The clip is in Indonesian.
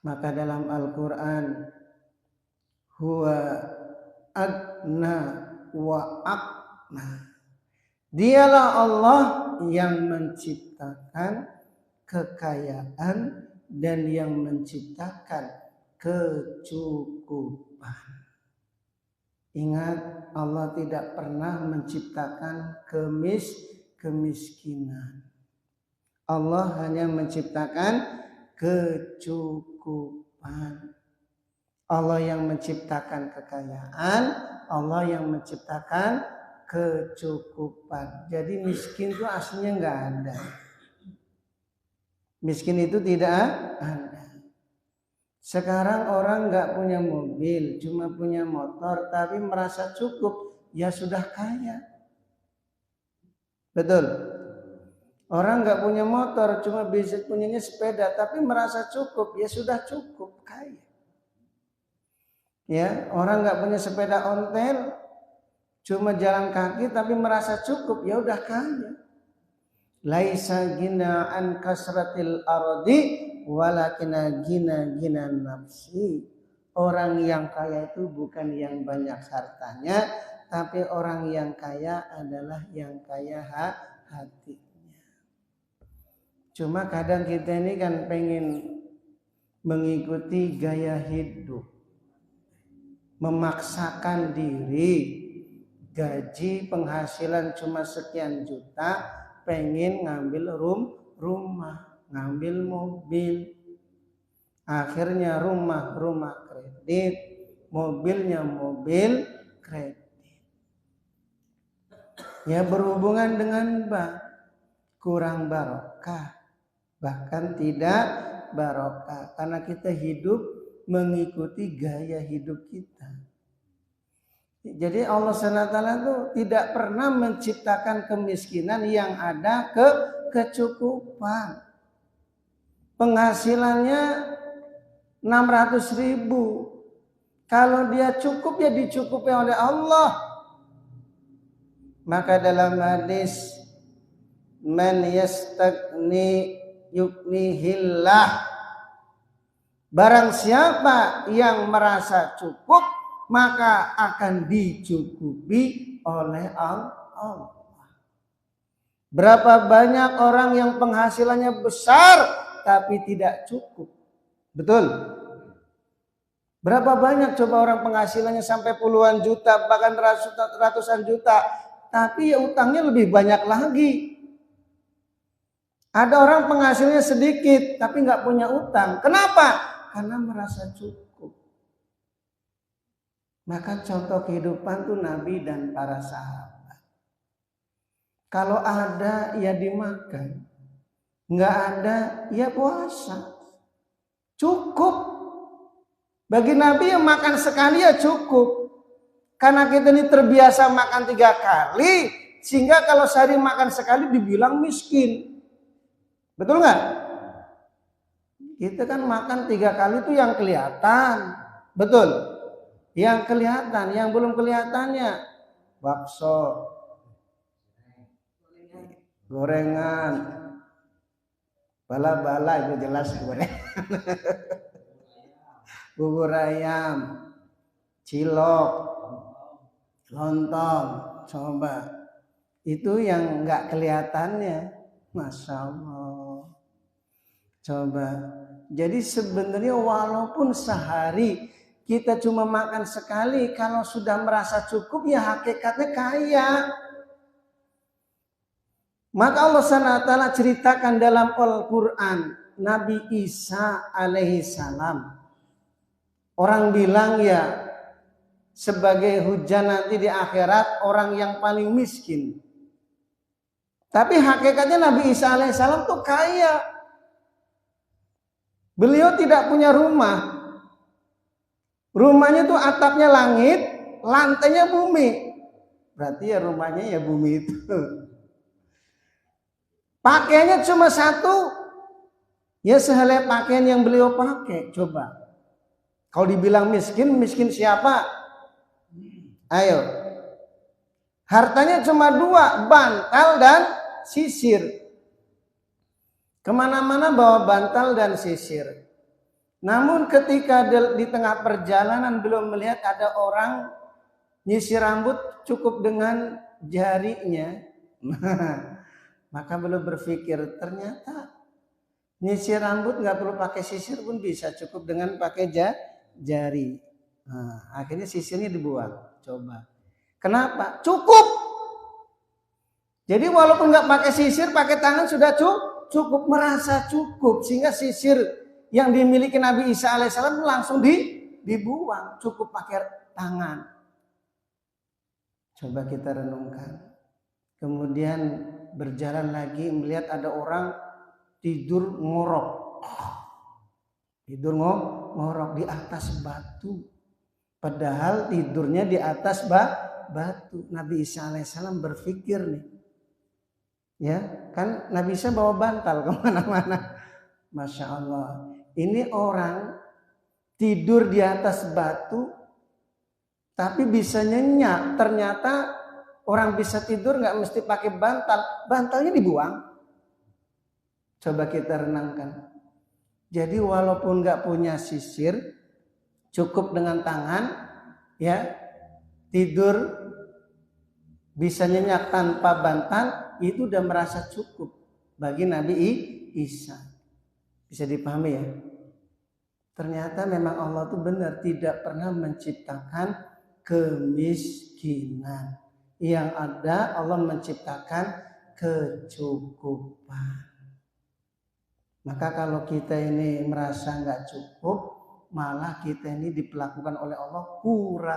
Maka dalam Al-Quran, huwa agna wa aqna. Dialah Allah yang menciptakan kekayaan dan yang menciptakan kecukupan. Ingat, Allah tidak pernah menciptakan kemiskinan. Allah hanya menciptakan kecukupan. Allah yang menciptakan kekayaan, Allah yang menciptakan kecukupan. Jadi miskin itu aslinya nggak ada. Miskin itu tidak ada. Sekarang orang nggak punya mobil, cuma punya motor, tapi merasa cukup, ya sudah kaya. Betul. Orang nggak punya motor, cuma bisa punyanya sepeda, tapi merasa cukup, ya sudah cukup, kaya. Ya, orang nggak punya sepeda ontel, cuma jalan kaki, tapi merasa cukup, ya udah kaya. Laisa gina an kasratil ardi, walakina gina nafsi. Orang yang kaya itu bukan yang banyak hartanya, tapi orang yang kaya adalah yang kaya hatinya. Cuma kadang kita ini kan pengen mengikuti gaya hidup, memaksakan diri, gaji penghasilan cuma sekian juta, pengen ngambil rumah, ngambil mobil. Akhirnya rumah kredit, mobilnya mobil kredit. Ya berhubungan dengan bank, kurang barokah, bahkan tidak barokah, karena kita hidup mengikuti gaya hidup kita. Jadi Allah SWT itu tidak pernah menciptakan kemiskinan, yang ada kecukupan. Penghasilannya 600.000. Kalau dia cukup, ya dicukupi oleh Allah. Maka dalam hadis, man yastagni yuknihillah. Barang siapa yang merasa cukup, maka akan dicukupi oleh Allah. Berapa banyak orang yang penghasilannya besar tapi tidak cukup? Betul? Berapa banyak coba orang penghasilannya sampai puluhan juta, bahkan ratusan juta, tapi ya utangnya lebih banyak lagi. Ada orang penghasilannya sedikit tapi nggak punya utang. Kenapa? Karena merasa cukup. Maka contoh kehidupan tuh Nabi dan para sahabat. Kalau ada ya dimakan, nggak ada ya puasa. Cukup. Bagi Nabi yang makan sekali ya cukup. Karena kita ini terbiasa makan 3 kali, sehingga kalau sehari makan sekali dibilang miskin. Betul nggak? Kita kan makan 3 kali itu yang kelihatan. Betul? Yang kelihatan, yang belum kelihatannya bakso, gorengan, bala-bala itu jelas gorengan. Bubur ayam, cilok, lontong, coba. Itu yang nggak kelihatannya, Masya Allah. Coba. Jadi sebenarnya walaupun sehari kita cuma makan sekali, kalau sudah merasa cukup ya hakikatnya kaya. Maka Allah SWT ceritakan dalam Al-Quran, Nabi Isa alaihissalam. Orang bilang ya sebagai hujan nanti di akhirat orang yang paling miskin. Tapi hakikatnya Nabi Isa alaihissalam tuh kaya. Beliau tidak punya rumah. Rumahnya tuh atapnya langit, lantainya bumi. Berarti ya rumahnya ya bumi itu. Pakaiannya cuma satu. Ya sehelai pakaian yang beliau pakai. Coba. Kalau dibilang miskin, miskin siapa? Ayo. Hartanya cuma 2, bantal dan sisir. Kemana-mana bawa bantal dan sisir. Namun ketika di tengah perjalanan belum melihat ada orang nyisir rambut cukup dengan jarinya, maka belum berpikir ternyata nyisir rambut nggak perlu pakai sisir pun bisa, cukup dengan pakai jari. Nah, akhirnya sisirnya dibuang. Coba, kenapa? Cukup. Jadi walaupun nggak pakai sisir, pakai tangan sudah cukup, merasa cukup, sehingga sisir yang dimiliki Nabi Isa alaihissalam langsung dibuang, cukup pakai tangan. Coba kita renungkan. Kemudian berjalan lagi melihat ada orang tidur ngorok. Tidur ngorok di atas batu. Padahal tidurnya di atas batu. Nabi Isa alaihissalam berpikir nih. Ya, kan Nabi Isa bawa bantal kemana-mana. Masya Allah. Ini orang tidur di atas batu tapi bisa nyenyak. Ternyata orang bisa tidur nggak mesti pakai bantal. Bantalnya dibuang. Coba kita renangkan. Jadi walaupun nggak punya sisir, cukup dengan tangan, ya tidur bisa nyenyak tanpa bantal, itu udah merasa cukup bagi Nabi Isa. Bisa dipahami ya? Ternyata memang Allah itu benar tidak pernah menciptakan kemiskinan. Yang ada Allah menciptakan kecukupan. Maka kalau kita ini merasa nggak cukup, malah kita ini diperlakukan oleh Allah kurang.